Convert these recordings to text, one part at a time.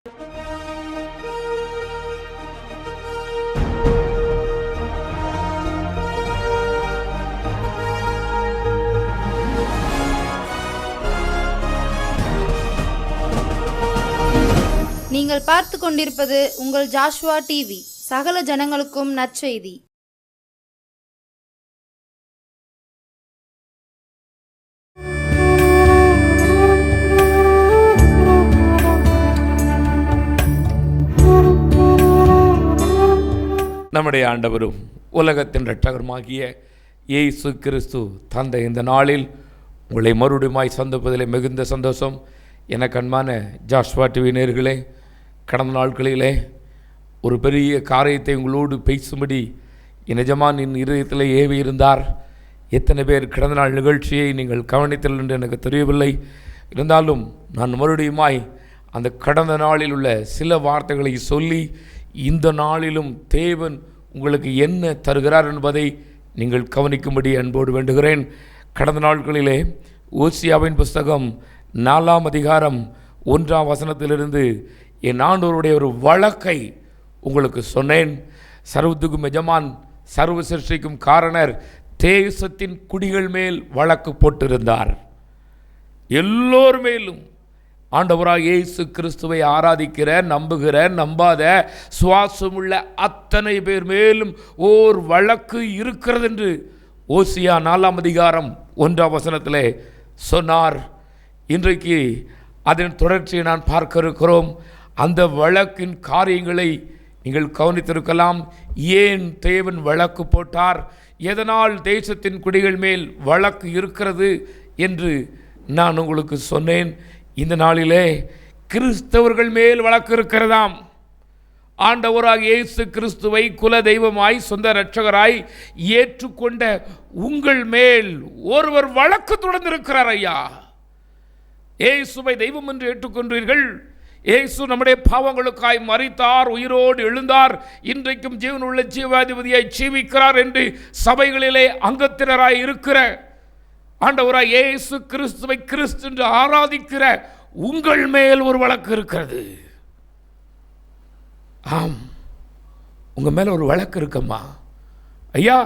நீங்கள் பார்த்து கொண்டிருப்பது உங்கள் ஜாஷ்வா டிவி. சகல ஜனங்களுக்கும் நற்செய்தி. நம்முடைய ஆண்டவரும் உலகத்தின் இரட்சகருமாகிய இயேசு கிறிஸ்து தந்த இந்த நாளில் உங்களை மறுபடியுமாய் சந்திப்பதிலே மிகுந்த சந்தோஷம். எனக்கு அன்பான ஜாஷ்வா டிவி நேயர்களே, கடந்த நாட்களிலே ஒரு பெரிய காரியத்தை உங்களோடு பேசும்படி என் இதயத்தில் ஏவி இருந்தார். எத்தனை பேர் கடந்த நாள் நிகழ்ச்சியை நீங்கள் கவனித்தீர்கள் என்று எனக்கு தெரியவில்லை. இருந்தாலும் நான் மறுபடியுமாய் அந்த கடந்த நாளில் உள்ள சில வார்த்தைகளை சொல்லி இந்த நாளிலும் தேவன் உங்களுக்கு என்ன தருகிறார் என்பதை நீங்கள் கவனிக்கும்படி அன்போடு வேண்டுகிறேன். கடந்த நாட்களிலே ஓசியாவின் புஸ்தகம் 4ஆம் அதிகாரம் 1ஆம் வசனத்திலிருந்து என் ஆண்டவருடைய ஒரு வழக்கை உங்களுக்கு சொன்னேன். சர்வத்துக்கும் எஜமான், சர்வ சிருஷ்டிக்கும் காரணர் தேசத்தின் குடிகள் மேல் வழக்கு போட்டிருந்தார். எல்லோர் மேலும் ஆண்டவராக இயேசு கிறிஸ்துவை ஆராதிக்கிற, நம்புகிற, நம்பாத, சுவாசமுள்ள அத்தனை பேர் மேலும் ஓர் வழக்கு இருக்கிறது என்று ஓசியா 4ஆம் அதிகாரம் 1ஆம் வசனத்திலே சொன்னார். இன்றைக்கு அதன் தொடர்ச்சியை நான் பார்க்க இருக்கிறோம். அந்த வழக்கின் காரியங்களை நீங்கள் கவனித்திருக்கலாம். ஏன் தேவன் வழக்கு போட்டார், எதனால் தேசத்தின் குடிகள் மேல் வழக்கு இருக்கிறது என்று நான் உங்களுக்கு சொன்னேன். இந்த நாளிலே கிறிஸ்தவர்கள் மேல் வழக்கு இருக்கிறதாம். ஆண்டவராக இயேசு கிறிஸ்துவை குல தெய்வமாய் சொந்த இரட்சகராய் ஏற்றுக்கொண்ட உங்கள் மேல் ஒருவர் வழக்கு தொடர்ந்திருக்கிறார். ஐயா, இயேசுவை தெய்வம் என்று ஏற்றுக்கொண்டீர்கள். இயேசு நம்முடைய பாவங்களுக்காய் மரித்தார், உயிரோடு எழுந்தார், இன்றைக்கும் ஜீவனுள்ள ஜீவாதிபதியாய் ஜீவிக்கிறார் என்று சபைகளிலே அங்கத்தினராய் இருக்கிற ஆண்டவராய் இயேசு கிறிஸ்துவை கிறிஸ்து என்று ஆராதிக்கிற உங்கள் மேல் ஒரு வழக்கு இருக்கிறது. ஆம், உங்க மேல ஒரு வழக்கு இருக்கம்மா. ஐயா,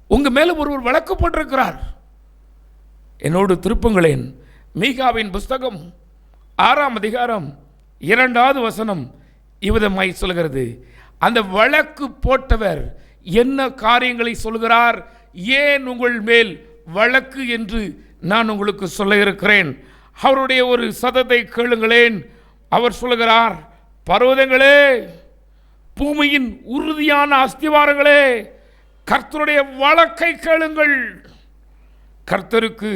உங்க மேல ஒரு வழக்கு போட்டிருக்கிறார். என்னோடு திருப்புங்களேன். மீகாவின் புஸ்தகம் 6ஆம் அதிகாரம் 2வது வசனம் இவ்விதமாய் சொல்கிறது. அந்த வழக்கு போட்டவர் என்ன காரியங்களை சொல்கிறார், ஏன் உங்கள் மேல் வழக்கு என்று நான் உங்களுக்கு சொல்ல இருக்கிறேன். அவருடைய ஒரு சத்தத்தை கேளுங்களேன். அவர் சொல்கிறார், பர்வதங்களே, பூமியின் உறுதியான அஸ்திவாரங்களே, கர்த்தருடைய வழக்கை கேளுங்கள். கர்த்தருக்கு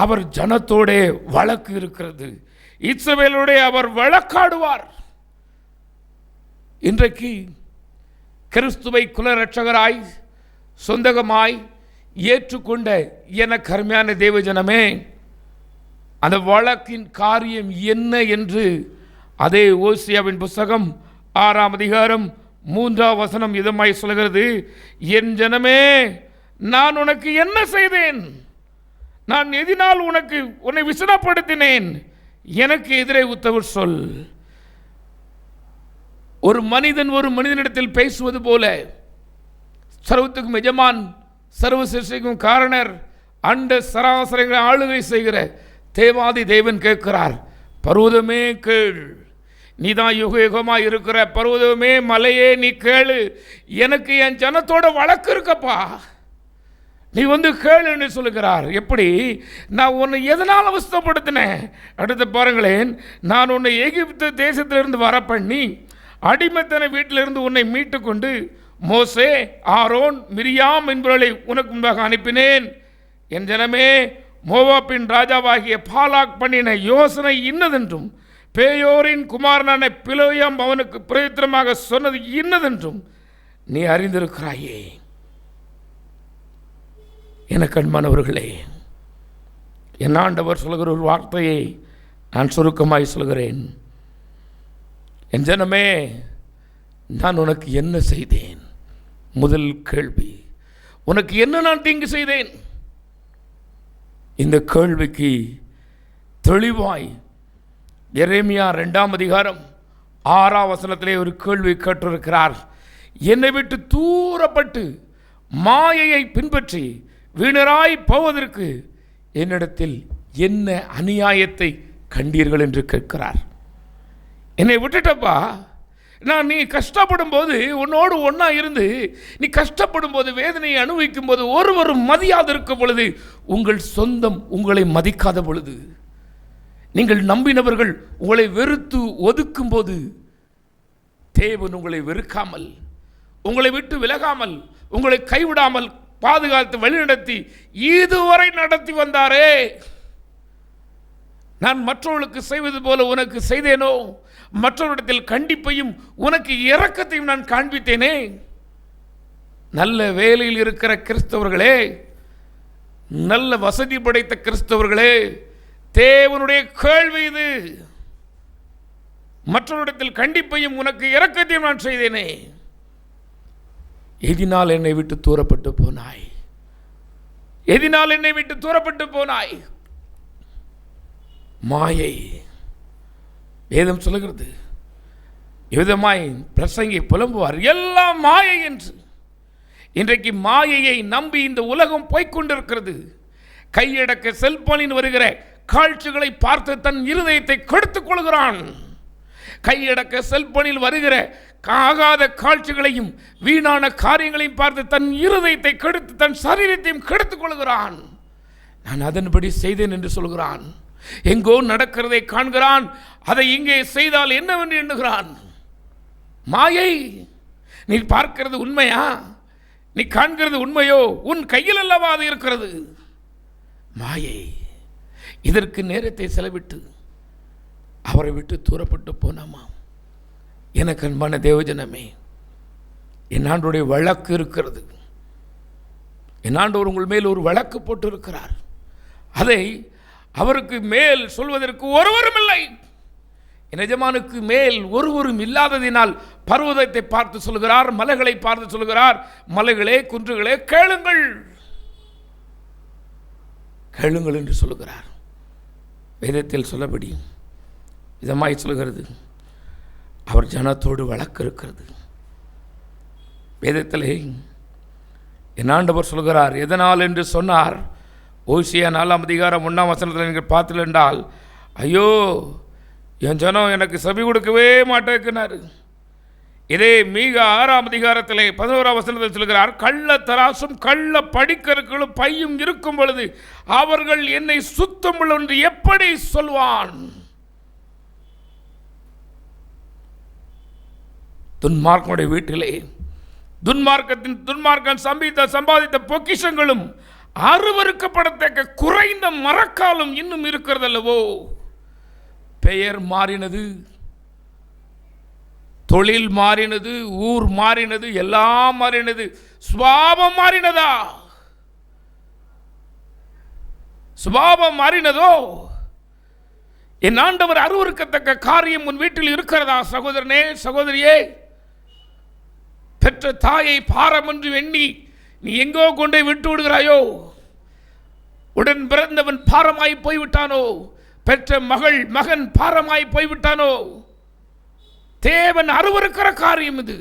அவர் ஜனத்தோடே வழக்கு இருக்கிறது. இஸ்ரவேலோடே அவர் வழக்காடுவார். இன்றைக்கு கிறிஸ்துவை குல இரட்சகராய் சொந்தகமாய் ஏற்றுக்கொண்ட என கருமையான தேவஜனமே, அந்த வழக்கின் காரியம் என்ன என்று அதே ஓசியாவின் புஸ்தகம் 6ஆம் அதிகாரம் 3ஆம் வசனம் இதமாய் சொல்கிறது. என் ஜனமே, நான் உனக்கு என்ன செய்தேன்? நான் எதினால் உன்னை விசனப்படுத்தினேன்? எனக்கு எதிரே உத்தவர் சொல். ஒரு மனிதன் ஒரு மனிதனிடத்தில் பேசுவது போல சர்வத்துக்கும் எஜமான், சர்வ சிருஷ்டிக்கும் காரணர், அண்ட சராசரங்களை ஆளுகை செய்கிற தேவாதி தேவன் கேட்கிறார், பர்வதமே கேள், நீதான் யுக யுகமாக இருக்கிற பர்வதமே, மலையே நீ கேளு, எனக்கு என் ஜனத்தோட வழக்கு இருக்கப்பா, நீ வந்து கேளுன்னு சொல்லுகிறார். எப்படி? நான் உன்னை எதனால் அவஸ்தப்படுத்தினேன்? அடுத்து பாருங்களேன், நான் உன்னை எகிப்து தேசத்திலிருந்து வர பண்ணி அடிமைத்தன வீட்டிலிருந்து உன்னை மீட்டு கொண்டு மோசே, ஆரோன், மிரியாம் என்பவர்களை உனக்கு முன்பாக அனுப்பினேன். என் ஜனமே, மோவாப்பின் ராஜாவாகிய பாலாக் பண்ணின யோசனை இன்னதென்றும், பேயோரின் குமாரனான பிலோயாம் அவனுக்கு பிரயோஜனமாக சொன்னது இன்னதென்றும் நீ அறிந்திருக்கிறாயே. எனக்கு அன்பானவர்களே, என் ஆண்டவர் சொல்கிற ஒரு வார்த்தையை நான் சுருக்கமாய் சொல்கிறேன். என் ஜனமே, நான் உனக்கு என்ன செய்தேன்? முதல் கேள்வி, உனக்கு என்ன நான் தீங்கு செய்தேன்? இந்த கேள்விக்கு தெளிவாய் எரேமியா 2ஆம் அதிகாரம் 6ஆம் வசனத்திலே ஒரு கேள்வி கேட்டிருக்கிறார். என்னை விட்டு தூரப்பட்டு மாயையை பின்பற்றி வீணராய் போவதற்கு என்னிடத்தில் என்ன அநியாயத்தை கண்டீர்கள் என்று கேட்கிறார். என்னை விட்டுட்டப்பா, நான் நீ கஷ்டப்படும் போது உன்னோடு ஒன்றா இருந்து நீ கஷ்டப்படும் போது வேதனையை அனுபவிக்கும் போது ஒருவரும் மதியாது இருக்கும் பொழுது, உங்கள் சொந்தம் உங்களை மதிக்காத பொழுது, நீங்கள் நம்பினவர்கள் உங்களை வெறுத்து ஒதுக்கும் போது, தேவன் உங்களை வெறுக்காமல், உங்களை விட்டு விலகாமல், உங்களை கைவிடாமல் பாதுகாத்து வழிநடத்தி இதுவரை நடத்தி வந்தாரே, நான் மற்றவர்களுக்கு செய்வது போல உனக்கு செய்தேனோ? மற்றவரிடத்தில் கண்டிப்பையும் உனக்கு இரக்கத்தையும் நான் காண்பித்தேனே? நல்ல வேலையில் இருக்கிற கிறிஸ்தவர்களே, நல்ல வசதி படைத்த கிறிஸ்தவர்களே, தேவனுடைய கேள்வி இது. மற்றவரிடத்தில் கண்டிப்பையும் உனக்கு இரக்கத்தையும் நான் செய்தேனே, எதினால் என்னை விட்டு தூரப்பட்டு போனாய்? எதினால் என்னை விட்டு தூரப்பட்டு போனாய்? மாயை. வேதம் சொல்லுகிறது, விதமாய் பிரசங்கி புலம்புவார், எல்லாம் மாயை என்று. இன்றைக்கு மாயையை நம்பி இந்த உலகம் போய்கொண்டிருக்கிறது. கையடக்க செல்போனில் வருகிற காட்சிகளை பார்த்து தன் இருதயத்தை கெடுத்துக் கொள்கிறான். கையடக்க செல்போனில் வருகிற ஆகாத காட்சிகளையும் வீணான காரியங்களையும் பார்த்து தன் இருதயத்தை கெடுத்து தன் சரீரத்தையும் கெடுத்துக் கொள்கிறான். நான் அதன்படி செய்தேன் என்று சொல்கிறான். எங்கோ நடக்கிறதை காண்கிறான், அதை இங்கே செய்தால் என்னவென்று எண்ணுகிறான். மாயை. நீ பார்க்கிறது உண்மையா? நீ காண்கிறது உண்மையோ? உன் கையில் அல்லவா அது இருக்கிறது. மாயை. இதற்கு நேரத்தை செலவிட்டு அவரை விட்டு தூரப்பட்டு போனாமா? எனக்கு அன்பான தேவஜனமே, என் ஆண்டோடைய வழக்கு இருக்கிறது. என் ஆண்டவர் உங்கள் மேல் ஒரு வழக்கு போட்டு இருக்கிறார். அதை அவருக்கு மேல் சொல்வதற்கு ஒருவரும் இல்லை. என் எஜமானுக்கு மேல் ஒருவரும் இல்லாததினால் பர்வதத்தை பார்த்து சொல்கிறார், மலைகளை பார்த்து சொல்கிறார், மலைகளே குன்றுகளே கேளுங்கள், கேளுங்கள் என்று சொல்லுகிறார். வேதத்தில் சொல்லபடி இதமாய் சொல்கிறது, அவர் ஜனத்தோடு வழக்கு இருக்கிறது. வேதத்திலே என் ஆண்டவர் சொல்கிறார், எதனால் என்று சொன்னார். ஓசியா 4ஆம் அதிகாரம் 1ஆம் வசனத்தில் நீங்கள் பார்த்தீர்கள் என்றால், ஐயோ என் ஜனம் எனக்கு செவி கொடுக்கவே மாட்டேங்கிறார். இதே மீக 6ஆம் அதிகாரத்திலே 11ஆம் வசனத்தில் சொல்கிறார், கள்ள தராசும் கள்ள படிக்கற்களும் பையும் இருக்கும் பொழுது அவர்கள் என்னை சுத்தமுள்ள என்று எப்படி சொல்வான்? துன்மார்க்கனுடைய வீட்டிலே துன்மார்க்கன் சம்பாதித்த பொக்கிஷங்களும் அருவருக்கப்படத்தக்க குறைந்த மரக்காலம் இன்னும் இருக்கிறதல்லவோ. பெயர் மாறினது, தொழில் மாறினது, ஊர் மாறினது, எல்லாம் மாறினது, சுபாவம் மாறினதா? சுபாவம் மாறினதோ? என் ஆண்டவர் அருவருக்கத்தக்க காரியம் உன் வீட்டில் இருக்கிறதா? சகோதரனே, சகோதரியே, பெற்ற தாயை பாரம் என்று எண்ணி நீ எங்கோ கொண்டே விட்டு விடுகிறாயோ? உடன் பிறந்தவன் பாரமாய் போய்விட்டானோ? பெற்ற மகன் பாரமாய் போய்விட்டானோ? தேவன் அருவருக்கிற காரியம் இது.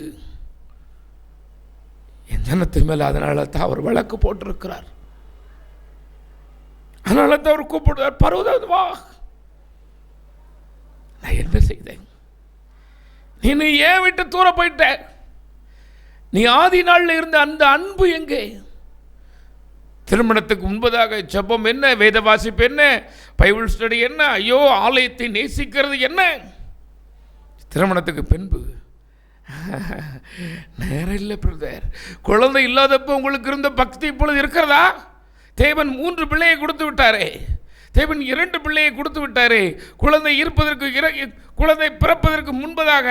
என் ஜனத்தின் மேல அதனால தான் அவர் வழக்கு போட்டிருக்கிறார். அதனால தான் அவர் கூப்பிடுறார், பர்வதம் வா. நான் என்ன செய்தேன்? நீ ஏன் விட்டு தூர போயிட்ட? நீ ஆதி நாளில் இருந்த அந்த அன்பு எங்கே? திருமணத்துக்கு முன்பதாக ஜெபம் என்ன, வேத வாசிப்பு என்ன, பைபிள் ஸ்டடி என்ன, ஐயோ ஆலயத்தை நேசிக்கிறது என்ன? திருமணத்துக்கு பின்பு நேரம் இல்லை பிரதர். குழந்தை இல்லாதப்போ உங்களுக்கு இருந்த பக்தி இப்பொழுது இருக்கிறதா? தேவன் 3 பிள்ளையை கொடுத்து விட்டாரே, தேவன் 2 பிள்ளையை கொடுத்து விட்டாரே. குழந்தை பிறப்பதற்கு முன்பதாக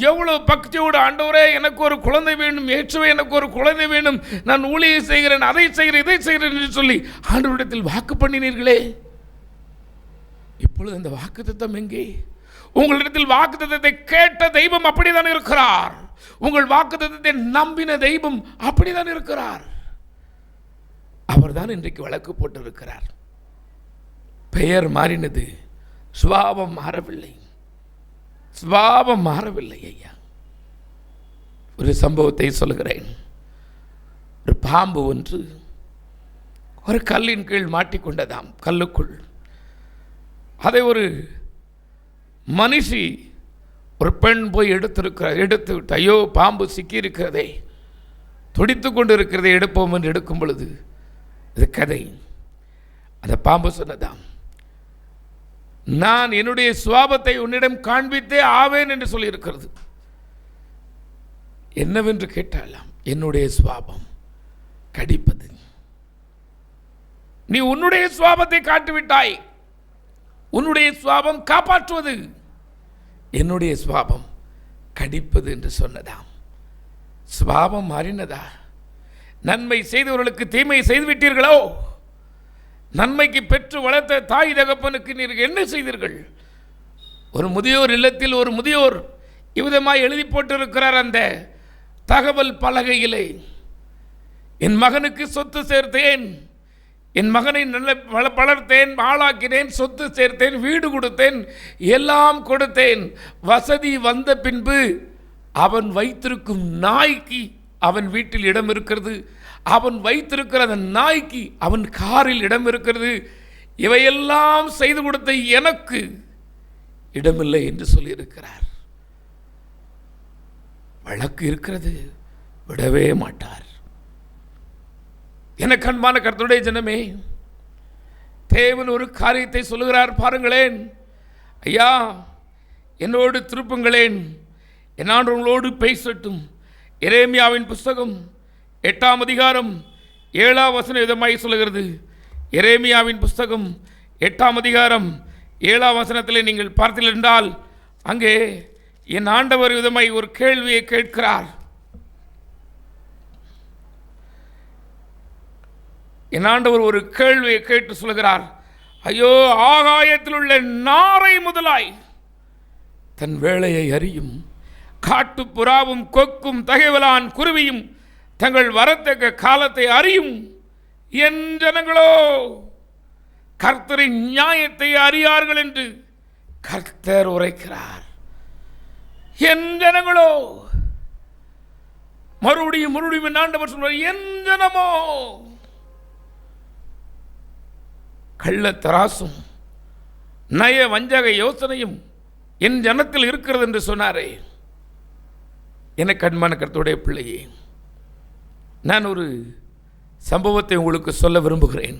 எவ்வளவு பக்தியோடு, ஆண்டவரே எனக்கு ஒரு குழந்தை வேண்டும், ஏற்றுவே எனக்கு ஒரு குழந்தை வேண்டும், நான் ஊழியம் செய்கிறேன், அதை செய்கிறேன், இதை செய்கிறேன் என்று சொல்லி ஆண்டவரிடத்தில் வாக்கு பண்ணினீர்களே. இப்பொழுது அந்த வாக்குத்தத்தம் எங்கே? உங்களிடத்தில் வாக்குத்தத்தத்தை கேட்ட தெய்வம் அப்படித்தான் இருக்கிறார். உங்கள் வாக்குத்தத்தத்தை நம்பின தெய்வம் அப்படித்தான் இருக்கிறார். அவர்தான் இன்றைக்கு வழக்கு போட்டிருக்கிறார். பெயர் மாறினது, சுபாவம் மாறவில்லை. சுபாவம் மாறவில்லை ஐயா. ஒரு சம்பவத்தை சொல்கிறேன். ஒரு பாம்பு ஒன்று ஒரு கல்லின் கீழ் மாட்டிக்கொண்டதாம், கல்லுக்குள். அதை ஒரு மனுஷி, ஒரு பெண் போய் எடுத்து விட்டு, ஐயோ பாம்பு சிக்கியிருக்கிறதே, துடித்து கொண்டு இருக்கிறதை எடுப்போம் என்று எடுக்கும் பொழுது இது கதை. அந்த பாம்பு சொன்னதாம், நான் என்னுடைய சுவாபத்தை உன்னிடம் காண்பித்தே ஆவேன் என்று சொல்லியிருக்கிறது. என்னவென்று கேட்டாலாம், என்னுடைய சுவாபம் கடிப்பது. நீ உன்னுடைய சுவாபத்தை காட்டிவிட்டாய், உன்னுடைய சுவாபம் காப்பாற்றுவது, என்னுடைய சுவாபம் கடிப்பது என்று சொன்னதாம். சுவாபம் மாறினதா? நன்மை செய்தவர்களுக்கு தீமை செய்துவிட்டீர்களோ? நன்மைக்கு பெற்று வளர்த்த தாய் தகப்பனுக்கு நீங்கள் என்ன செய்தீர்கள்? ஒரு முதியோர் இல்லத்தில் ஒரு முதியோர் இவ்விதமாய் எழுதி போட்டிருக்கிறார் அந்த தகவல் பலகையிலே, என் மகனுக்கு சொத்து சேர்த்தேன், என் மகனை நல்ல வளர்த்தேன், ஆளாக்கினேன், சொத்து சேர்த்தேன், வீடு கொடுத்தேன், எல்லாம் கொடுத்தேன். வசதி வந்த பின்பு அவன் வைத்திருக்கும் நாய்க்கு அவன் வீட்டில் இடம் இருக்கிறது, அவன் வைத்திருக்கிற அந்த நாய்க்கு அவன் காரில் இடம் இருக்கிறது, இவையெல்லாம் செய்து கொடுத்த எனக்கு இடமில்லை என்று சொல்லியிருக்கிறார். வழக்கு இருக்கிறது, விடவே மாட்டார். எனக்கு அன்பான கர்த்தருடைய ஜனமே, தேவன் ஒரு காரியத்தை சொல்லுகிறார் பாருங்களேன். ஐயா, என்னோடு திருப்புங்களேன், என்னான் உங்களோடு பேசட்டும். எரேமியாவின் புஸ்தகம் 8ஆம் அதிகாரம் 7ஆம் வசனம் விதமாய் சொல்லுகிறது. எரேமியாவின் புஸ்தகம் 8ஆம் அதிகாரம் 7ஆம் வசனத்திலே நீங்கள் பார்த்தீர்கள் என்றால், அங்கே என் ஆண்டவர் விதமாய் ஒரு கேள்வியை கேட்கிறார். என் ஆண்டவர் ஒரு கேள்வியை கேட்டு சொல்கிறார், ஐயோ, ஆகாயத்தில் உள்ள நாரை முதலாய் தன் வேளையை அறியும் காட்டு புறாவும் கொக்கும் தகைவலான் குருவியும் தங்கள் வரத்தக்க காலத்தை அறியும் என் ஜனங்களோ கர்த்தரின் நியாயத்தை அறியார்கள் என்று கர்த்தர் உரைக்கிறார். என் ஜனங்களோ, மறுபடியும் ஆண்டவர் சொல்றார், என் ஜனமோ, கள்ளத்தராசும் நய வஞ்சக யோசனையும் என் ஜனத்தில் இருக்கிறது என்று சொன்னாரே. எனக்கு அன்பான கர்த்தருடைய பிள்ளையே, நான் ஒரு சம்பவத்தை உங்களுக்கு சொல்ல விரும்புகிறேன்.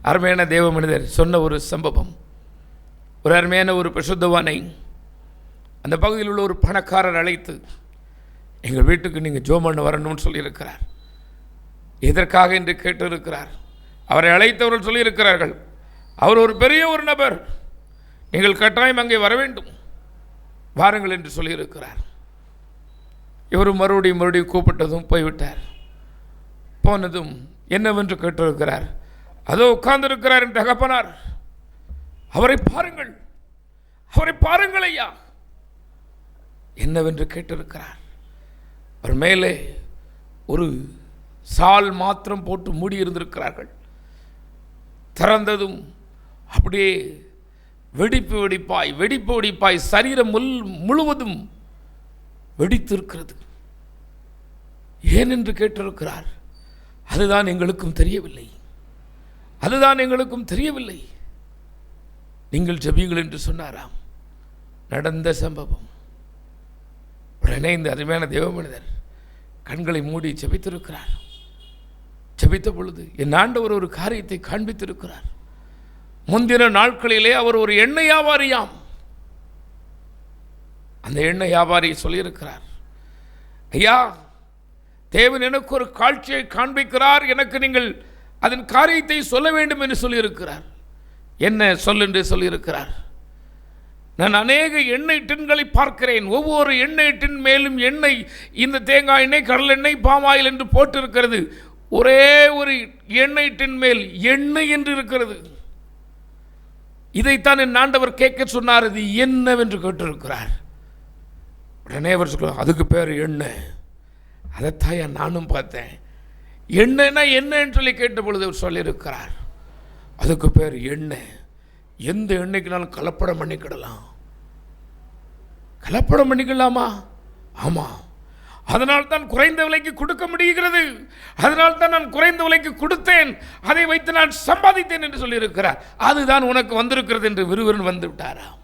அருமையான தேவ மனிதர் சொன்ன ஒரு சம்பவம். ஒரு அருமையான ஒரு பரிசுத்தவானை அந்த பகுதியில் உள்ள ஒரு பணக்காரர் அழைத்து, எங்கள் வீட்டுக்கு நீங்கள் ஜெபம் பண்ண வரணும்னு சொல்லியிருக்கிறார். எதற்காக என்று கேட்டிருக்கிறார். அவரை அழைத்தவர்கள் சொல்லியிருக்கிறார்கள், அவர் ஒரு பெரிய ஒரு நபர், நீங்கள் கட்டாயம் அங்கே வர வேண்டும், வாருங்கள் என்று சொல்லியிருக்கிறார். இவரும் மறுபடியும் கூப்பிட்டதும் போய்விட்டார். போனதும் என்னவென்று கேட்டிருக்கிறார். அதோ உட்கார்ந்திருக்கிறார் என் தகப்பனார், அவரை பாருங்கள், அவரை பாருங்கள் ஐயா, என்னவென்று கேட்டிருக்கிறார். அவர் மேலே ஒரு சால் மாத்திரம் போட்டு மூடி இருந்திருக்கிறார்கள். திறந்ததும் அப்படியே வெடிப்பு வெடிப்பாய் சரீரம் முழுவதும் வெடித்திருக்கிறது. ஏன் என்று கேட்டிருக்கிறார். அதுதான் எங்களுக்கும் தெரியவில்லை, அதுதான் எங்களுக்கும் தெரியவில்லை, நீங்கள் ஜெபியுங்கள் என்று சொன்னாராம். நடந்த சம்பவம். உடனே இந்த அருமையான தேவ மனிதர் கண்களை மூடி ஜெபித்திருக்கிறார். ஜெபித்த பொழுது என் ஆண்டவர் ஒரு காரியத்தை காண்பித்திருக்கிறார். முந்தின நாட்களிலே அவர் ஒரு எண்ணெய் வியாபாரியாம். அந்த எண்ணெய் வியாபாரி சொல்லியிருக்கிறார், ஐயா, தேவன் எனக்கு ஒரு காட்சியை காண்பிக்கிறார், எனக்கு நீங்கள் அதன் காரியத்தை சொல்ல வேண்டும் என்று சொல்லியிருக்கிறார். என்ன சொல் என்று சொல்லியிருக்கிறார். நான் அநேக எண்ணெய் டின்களை பார்க்கிறேன், ஒவ்வொரு எண்ணெய் டின் மேலும் எண்ணெய், இந்த தேங்காய் எண்ணெய், கடல் எண்ணெய், பாமாயில் என்று போட்டிருக்கிறது. ஒரே ஒரு எண்ணெய் டின் மேல் எண்ணெய் என்று இருக்கிறது. இதைத்தான் என் ஆண்டவர் கேட்க சொன்னார். இது என்னவென்று கேட்டிருக்கிறார். உடனே அவர் சொல்லுவார், அதுக்கு பேர் எண்ணெய். அதைத்தான் நானும் பார்த்தேன். எண்ணெய்னா என்னன்னு சொல்லி கேட்ட பொழுது அவர் சொல்லியிருக்கிறார், அதுக்கு பேர் எண்ணெய். எந்த எண்ணெய்க்குனாலும் கலப்படம் பண்ணிக்கிடலாம். கலப்படம் பண்ணிக்கலாமா? ஆமாம். அதனால் தான் குறைந்த விலைக்கு கொடுக்க முடிகிறது. அதனால் தான் நான் குறைந்த விலைக்கு கொடுத்தேன், அதை வைத்து நான் சம்பாதித்தேன் என்று சொல்லியிருக்கிறார். அதுதான் உனக்கு வந்திருக்கிறது என்று விறுவிறுன்னு வந்து விட்டாராம்.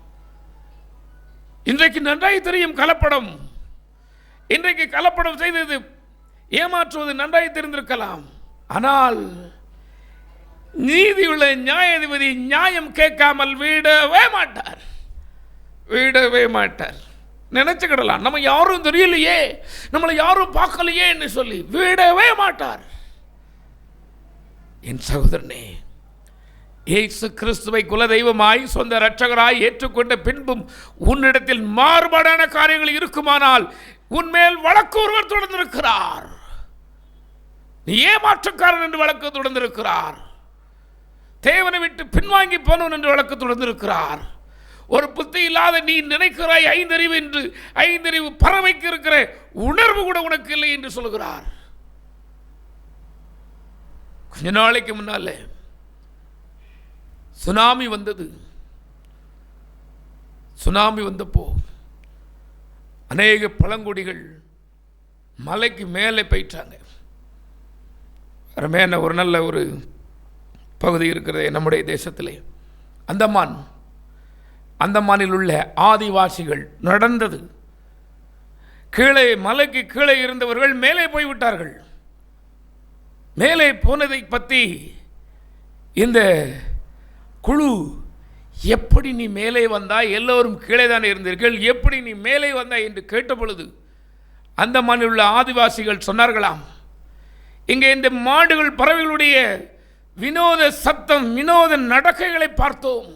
இன்றைக்கு நன்றாய் தெரியும் கலப்படம். இன்றைக்கு கலப்படம் செய்தது ஏமாற்றுவது நன்றாய் தெரிந்திருக்கலாம். ஆனால் நீதியுள்ள நியாயாதிபதி நியாயம் கேட்காமல் விடவே மாட்டார், விடவே மாட்டார். நினைச்சுக்கிடலாம், நம்ம யாரும் தெரியலையே, நம்மளை யாரும் பார்க்கலையே என்று சொல்லி விடவே மாட்டார். என் சகோதரனே, இயேசு கிறிஸ்துவை குலதெய்வமாய் சொந்த இரட்சகராய் ஏற்றுக்கொண்ட பின்பும் உன்னிடத்தில் மாறுபாடான காரியங்கள் இருக்குமானால் உன்மேல் வழக்கு ஒருவர் தொடர்ந்திருக்கிறார். நீ ஏமாற்றக்காரன் என்று வழக்கு தொடர்ந்திருக்கிறார். தேவனை விட்டு பின்வாங்கி போனவன் என்று வழக்கு தொடர்ந்திருக்கிறார். ஒரு புத்தி இல்லாத நீ நினைக்கிறாய் ஐந்தறிவு என்று, ஐந்தறிவு பறவைக்கு இருக்கிற உணர்வு கூட உனக்கு இல்லை என்று சொல்கிறார். கொஞ்ச நாளைக்கு முன்னால சுனாமி வந்தது. சுனாமி வந்தப்போ அநேக பழங்குடிகள் மலைக்கு மேலே போயிட்டாங்க. அருமையான ஒரு நல்ல ஒரு பகுதி இருக்கிறது நம்முடைய தேசத்திலே, அந்தமானில் உள்ள ஆதிவாசிகள் நடந்தது. கீழே மலைக்கு கீழே இருந்தவர்கள் மேலே போய்விட்டார்கள். மேலே போனதை பற்றி இந்த குழு, எப்படி நீ மேலே வந்தாய், எல்லோரும் கீழே தானே இருந்தீர்கள், எப்படி நீ மேலே வந்தாய் என்று கேட்ட பொழுது அந்தமானில் உள்ள ஆதிவாசிகள் சொன்னார்களாம், இங்கே இந்த மாடுகள் பறவைகளுடைய வினோத சத்தம், வினோத நடக்கைகளை பார்த்தோம்.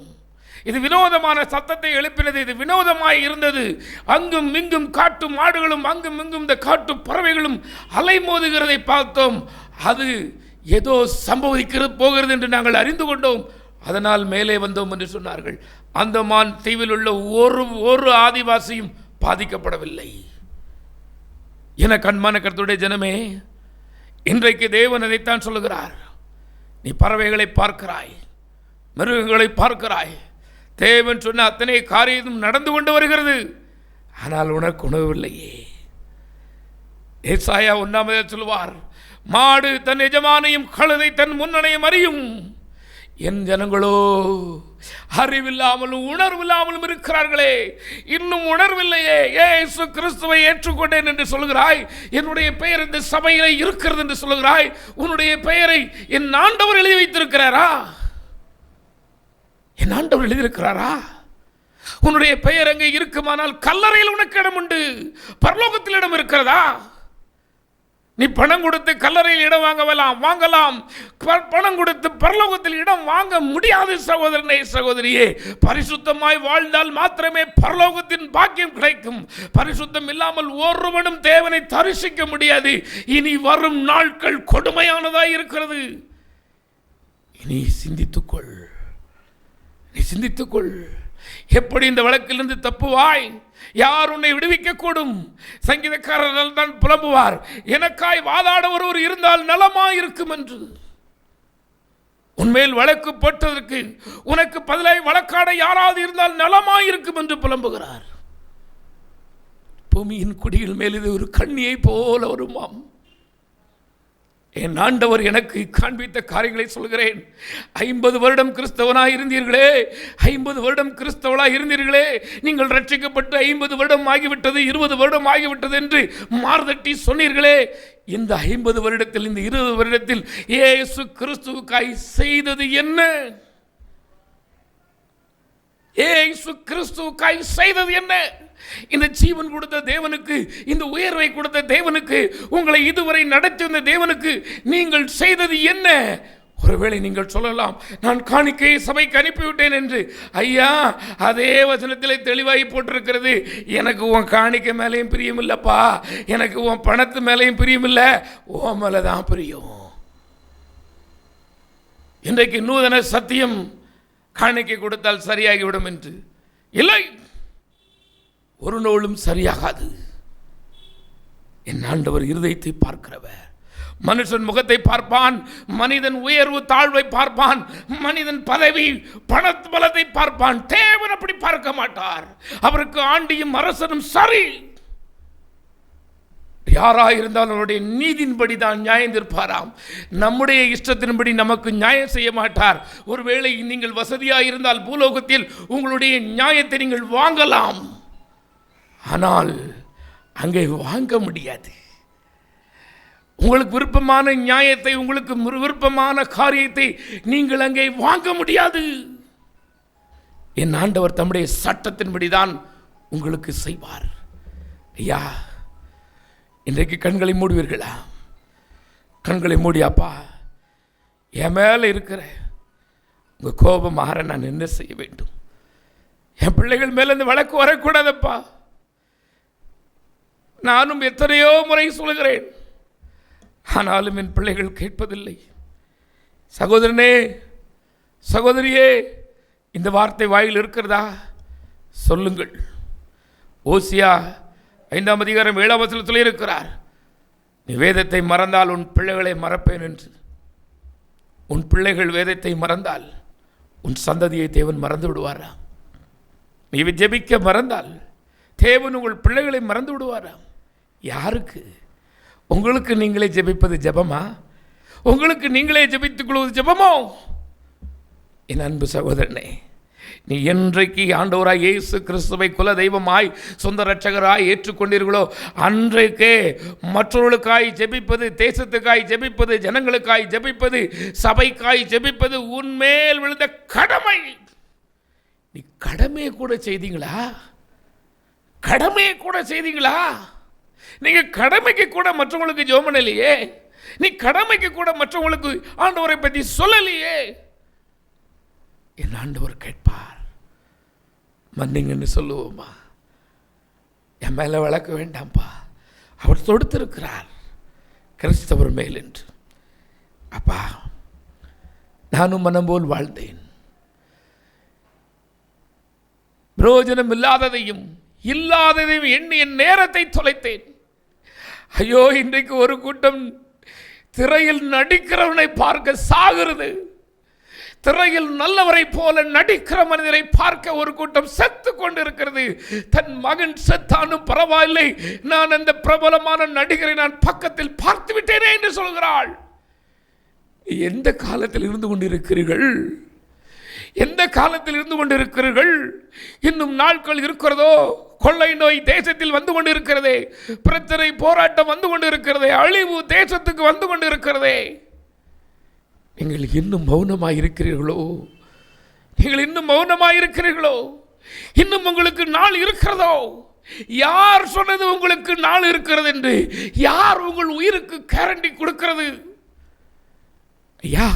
இது வினோதமான சத்தத்தை எழுப்பினது, இது வினோதமாய் இருந்தது. அங்கும் இங்கும் காட்டு மாடுகளும் அங்கும் இங்கும் இந்த காட்டு பறவைகளும் அலைமோதுகிறதை பார்த்தோம். அது ஏதோ சம்பவிக்கிறது போகிறது என்று நாங்கள் அறிந்து கொண்டோம். அதனால் மேலே வந்தோம் என்று சொன்னார்கள். அந்தமான் தீவில் உள்ள ஒரு ஆதிவாசியும் பாதிக்கப்படவில்லை. என கண்மான கர்த்தருடைய ஜனமே, இன்றைக்கு தேவன் அதைத்தான் சொல்லுகிறார். நீ பறவைகளை பார்க்கிறாய், மிருகங்களை பார்க்கிறாய், தேவன் சொன்ன அத்தனை காரியமும் நடந்து கொண்டு வருகிறது, ஆனால் உனக்கு உணவில்லையே. ஏசாயா 1 சொல்வார், மாடு தன் எஜமானையும் கழுதை தன் முன்னணையும் அறியும், என் ஜனங்களோ அறிவில்லாமலும் உணர்வில்லாமலும் இருக்கிறார்களே. இன்னும் உணர்வில்லையே. இயேசு கிறிஸ்துவை ஏற்றுக்கொண்டேன் என்று சொல்கிறாய், என்னுடைய பெயர் இந்த சபையிலே இருக்கிறது என்று சொல்கிறாய், உன்னுடைய பெயரை என் ஆண்டவர் எழுதி வைத்திருக்கிறாரா? என் ஆண்டவர் எழுதியிருக்கிறாரா? உன்னுடைய பெயர் அங்கே இருக்குமானால் கல்லறையில் உனக்கு இடம் உண்டு, பரலோகத்தில் இடம் இருக்கிறதா? நீ பணம் கொடுத்து கல்லறையில் இடம் வாங்கலாம், பணம் கொடுத்து பரலோகத்தில் இடம் வாங்க முடியாது. சகோதரனே, சகோதரியே, பரிசுத்தமாய் வாழ்ந்தால் மாத்திரமே பரலோகத்தின் பாக்கியம் கிடைக்கும். பரிசுத்தம் இல்லாமல் ஒருவனும் தேவனை தரிசிக்க முடியாது. இனி வரும் நாட்கள் கொடுமையானதாய் இருக்கிறது. இனி சிந்தித்துக்கொள், நீ சிந்தித்துக்கொள். எப்படி இந்த வழக்கிலிருந்து தப்புவாய்? யார் உன்னை விடுவிக்க கூடும்? சங்கீதக்காரர்கள் தான் புலம்புவார், எனக்காய் வாதாட ஒருவர் இருந்தால் நலமாய் இருக்கும் என்று. உன்மேல் வழக்கு போட்டதற்கு உனக்கு பதிலாய் வழக்காட யாராவது இருந்தால் நலமாய் இருக்கும் என்று புலம்புகிறார். பூமியின் குடிகள் மேல் இது ஒரு கண்ணியை போல வருமாம். என் ஆண்டவர் எனக்கு காண்பித்த காரியங்களை சொல்கிறேன். 50 வருடம் கிறிஸ்தவனாய் இருந்தீர்களே, 50 வருடம் கிறிஸ்தவனாய் இருந்தீர்களே, நீங்கள் ரட்சிக்கப்பட்டு 50 வருடம் ஆகிவிட்டது, 20 வருடம் ஆகிவிட்டது என்று மார்தட்டி சொன்னீர்களே. இந்த 50 வருடத்தில், இந்த 20 வருடத்தில் இயேசு கிறிஸ்துவுக்காய் செய்தது என்ன? இயேசு கிறிஸ்துவுக்காய் செய்தது என்ன? இந்த ஜீவன் கொடுத்த தேவனுக்கு, இந்த உயர்வை கொடுத்த தேவனுக்கு, உங்களை இதுவரை நடத்தி வந்த தேவனுக்கு நீங்கள் செய்தது என்ன? ஒருவேளை நீங்கள் சொல்லலாம், நான் காணிக்கையை சபைக்கு அனுப்பிவிட்டேன் என்று. ஐயா, அதே வசனத்திலே தெளிவாகி போட்டிருக்கிறது, எனக்கு உன் காணிக்கை மேலேயும் பிரியம் இல்லப்பா, எனக்கு உன் பணத்து மேலேயும் பிரியம் இல்லை, உன் மேலே தான் பிரியம். இன்றைக்கு நூதன சத்தியம், காணிக்கை கொடுத்தால் சரியாகிவிடும் என்று. இல்லை, ஒரு நாளும் சரியாகாது. என் ஆண்டவர் இருதயத்தை பார்க்கிறவர், மனுஷன் முகத்தை பார்ப்பான், மனிதன் உயர்வு தாழ்வை பார்ப்பான், மனிதன் பதவி பண பலத்தை பார்ப்பான். தேவன் அப்படி பார்க்க மாட்டார். அவருக்கு ஆண்டியும் அரசனும் சரி. யாராயிருந்தாலும் அவருடைய நீதியின்படி தான் நியாயம் தீர்ப்பாராம். நம்முடைய இஷ்டத்தின்படி நமக்கு நியாயம் செய்ய மாட்டார். ஒருவேளை நீங்கள் வசதியாக இருந்தால் பூலோகத்தில் உங்களுடைய நியாயத்தை நீங்கள் வாங்கலாம், ஆனால் அங்கே வாங்க முடியாது. உங்களுக்கு விருப்பமான நியாயத்தை, உங்களுக்கு விருப்பமான காரியத்தை நீங்கள் அங்கே வாங்க முடியாது. என் ஆண்டவர் தம்முடைய சட்டத்தின்படிதான் உங்களுக்கு செய்வார். ஐயா, இன்றைக்கு கண்களை மூடுவீர்களா? கண்களை மூடியாப்பா, என் மேலே இருக்கிற உங்கள் கோபம் மாற நான் என்ன செய்ய வேண்டும்? என் பிள்ளைகள் மேலே இந்த வழக்கு வரக்கூடாதப்பா. நானும் எத்தனையோ முறை சொல்கிறேன், ஆனாலும் என் பிள்ளைகள் கேட்பதில்லை. சகோதரனே, சகோதரியே, இந்த வார்த்தை வாயில் இருக்கிறதா? சொல்லுங்கள். ஓசியா 5ஆம் அதிகாரம் 7ஆம் வசனத்தில் இருக்கிறார், நீ வேதத்தை மறந்தால் உன் பிள்ளைகளை மறப்பேன் என்று. உன் பிள்ளைகள் வேதத்தை மறந்தால் உன் சந்ததியை தேவன் மறந்து விடுவாராம். நீ ஜெபிக்க மறந்தால் தேவன் உங்கள் பிள்ளைகளை மறந்து விடுவாராம். யாருக்கு? உங்களுக்கு நீங்களே ஜெபிப்பது ஜெபமா? உங்களுக்கு நீங்களே ஜெபித்துக் கொள்வது ஜெபமோ? என் அன்பு சகோதரனே, நீ என்றைக்கு ஆண்டவராய் இயேசு கிறிஸ்துவை குல தெய்வமாய் சொந்த இரட்சகராய் ஏற்றுக்கொண்டீர்களோ அன்றைக்கே மற்றவர்களுக்காய் ஜெபிப்பது, தேசத்துக்காய் ஜெபிப்பது, ஜனங்களுக்காய் ஜெபிப்பது, சபைக்காய் ஜெபிப்பது உன்மேல் விழுந்த கடமை. நீ கடமையை கூட செய்தீங்களா? கடமையை கூட செய்தீங்களா? நீங்க கடமைக்கு கூட மற்றவங்களுக்கு ஜெபம் பண்ணலையே. நீ கடமைக்கு கூட மற்றவங்களுக்கு ஆண்டவரை பற்றி சொல்லலையே. என் ஆண்டவர் கேட்பார். மன்னிங்கன்னு சொல்லுவோமா? என் மேலே வளர்க்க வேண்டாம்ப்பா, அவர் தொடுத்திருக்கிறார் கிறிஸ்தவர் மேல் என்று. அப்பா, நானும் மனம் போல் வாழ்ந்தேன். பிரயோஜனம் இல்லாததையும் இல்லாததையும் எண்ணி என் நேரத்தை தொலைத்தேன். ஐயோ, இன்றைக்கு ஒரு கூட்டம் திரையில் நடிக்கிறவனை பார்க்க சாகிறது. திரையில் நல்லவரை போல நடிக்கிற மனிதரை பார்க்க ஒரு கூட்டம் செத்து கொண்டிருக்கிறது. தன் மகன் செத்தானும் பரவாயில்லை, நான் அந்த பிரபலமான நடிகரை நான் பக்கத்தில் பார்த்து விட்டேனே என்று சொல்கிறாள். எந்த காலத்தில் இருந்து கொண்டிருக்கிறீர்கள்? எந்த காலத்தில் இருந்து கொண்டிருக்கிறீர்கள்? இன்னும் நாட்கள் இருக்கிறதோ? கொள்ளை நோய் தேசத்தில் வந்து கொண்டிருக்கிறதே, பிரச்சனை போராட்டம் வந்து கொண்டிருக்கிறதே, அழிவு தேசத்துக்கு வந்து கொண்டிருக்கிறதே. நீங்கள் இன்னும் மௌனமாக இருக்கிறீர்களோ? நீங்கள் இன்னும் மௌனமாக இருக்கிறீர்களோ? இன்னும் உங்களுக்கு நாள் இருக்கிறதோ? யார் சொன்னது உங்களுக்கு நாள் இருக்கிறது என்று? யார் உங்கள் உயிருக்கு கேரண்டி கொடுக்கிறது? ஐயா,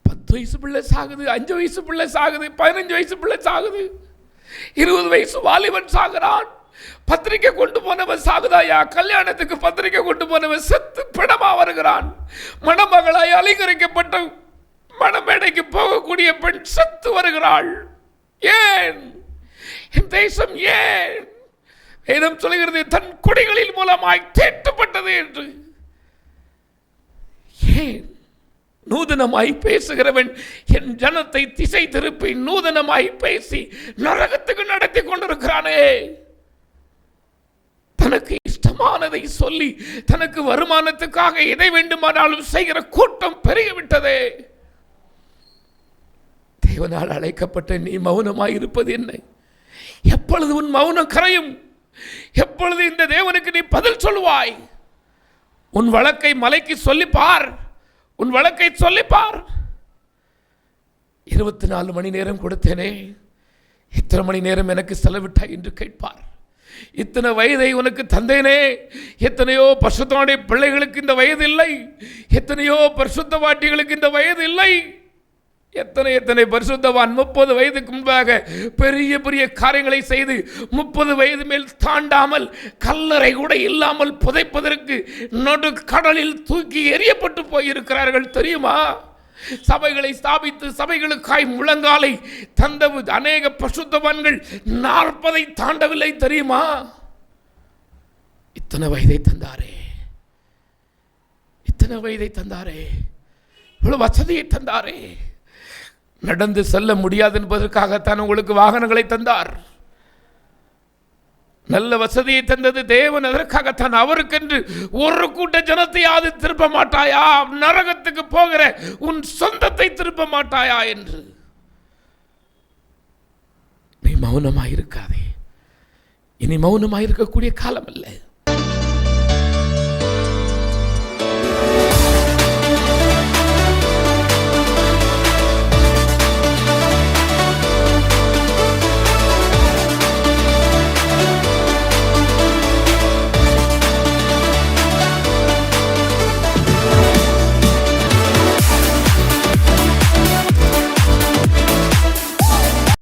10 வயசு பிள்ளை சாகுது, 5 வயசு பிள்ளை சாகுது, 15 வயசு பிள்ளை சாகுது, 20 வயசு வாலிபன் சாகுறான். பத்திரிக்கை கொண்டு போனவன் சாகுதாயா? கல்யாணத்துக்கு பத்திரிக்கை கொண்டு போனவன் செத்து பிணமா வருகிறான். மணமகளாய் அலங்கரிக்கப்பட்ட மணமேடைக்கு போகக்கூடிய பெண் செத்து வருகிறாள். ஏன்? என் தேசம் ஏன்? வேதம் சொல்கிறது தன் குடிகளின் மூலமாய் தீட்டுப்பட்டது என்று. ஏன்? நூதனமாய் பேசுகிறவன் என் ஜனத்தை திசை திருப்பி நூதனமாய் பேசி நரகத்துக்கு நடத்தி கொண்டிருக்கிறானே. தனக்கு இஷ்டமானதை சொல்லி தனக்கு வருமானத்துக்காக எதை வேண்டுமானாலும் செய்கிற கூட்டம் பெருகிவிட்டதே. தேவனால் அழைக்கப்பட்ட நீ மௌனமாய் இருப்பது என்ன? எப்பொழுது உன் மௌனம் கரையும்? எப்பொழுது இந்த தேவனுக்கு நீ பதில் சொல்லுவாய்? உன் வழக்கை மலைக்கு சொல்லிப்பார். உன் வழக்கை சொல்லிப்பார். 24 மணி நேரம் கொடுத்தேனே, எத்தனை மணி நேரம் எனக்கு செலவிட்டாய் என்று கேட்பார். இத்தனை வயதை உனக்கு தந்தேனே, எத்தனையோ பரிசுத்தவானுடைய பிள்ளைகளுக்கு இந்த வயது இல்லை, எத்தனையோ பரிசுத்தவாட்டிகளுக்கு இந்த வயது இல்லை. எத்தனை பரிசுத்தவான் 30 வயதுக்கு முன்பாக பெரிய பெரிய காரியங்களை செய்து 30 வயது மேல் தாண்டாமல் கல்லறை கூட இல்லாமல் புதைப்பதற்கு நடு கடலில் தூக்கி எறியப்பட்டு போயிருக்கிறார்கள் தெரியுமா? சபைகளை ஸ்தாபித்து சபைகளுக்காய் முழங்காலை தந்த அநேக பரிசுத்தவான்கள் 40 தாண்டவில்லை தெரியுமா? இத்தனை வயதை தந்தாரே, இத்தனை வயதை தந்தாரே, இவ்வளவு வசதியை தந்தாரே. நடந்து செல்ல முடியாது என்பதற்காகத்தான் உங்களுக்கு வாகனங்களை தந்தார். நல்ல வசதியை தந்தது தேவன் அதற்காகத்தான். அவருக்கென்று ஒரு கூட்ட ஜனத்தையாவது திருப்ப மாட்டாயா? நரகத்துக்கு போகிற உன் சொந்தத்தை திருப்ப மாட்டாயா என்று. நீ மௌனமாயிருக்காதே. இனி மௌனமாயிருக்கக்கூடிய காலம் அல்ல.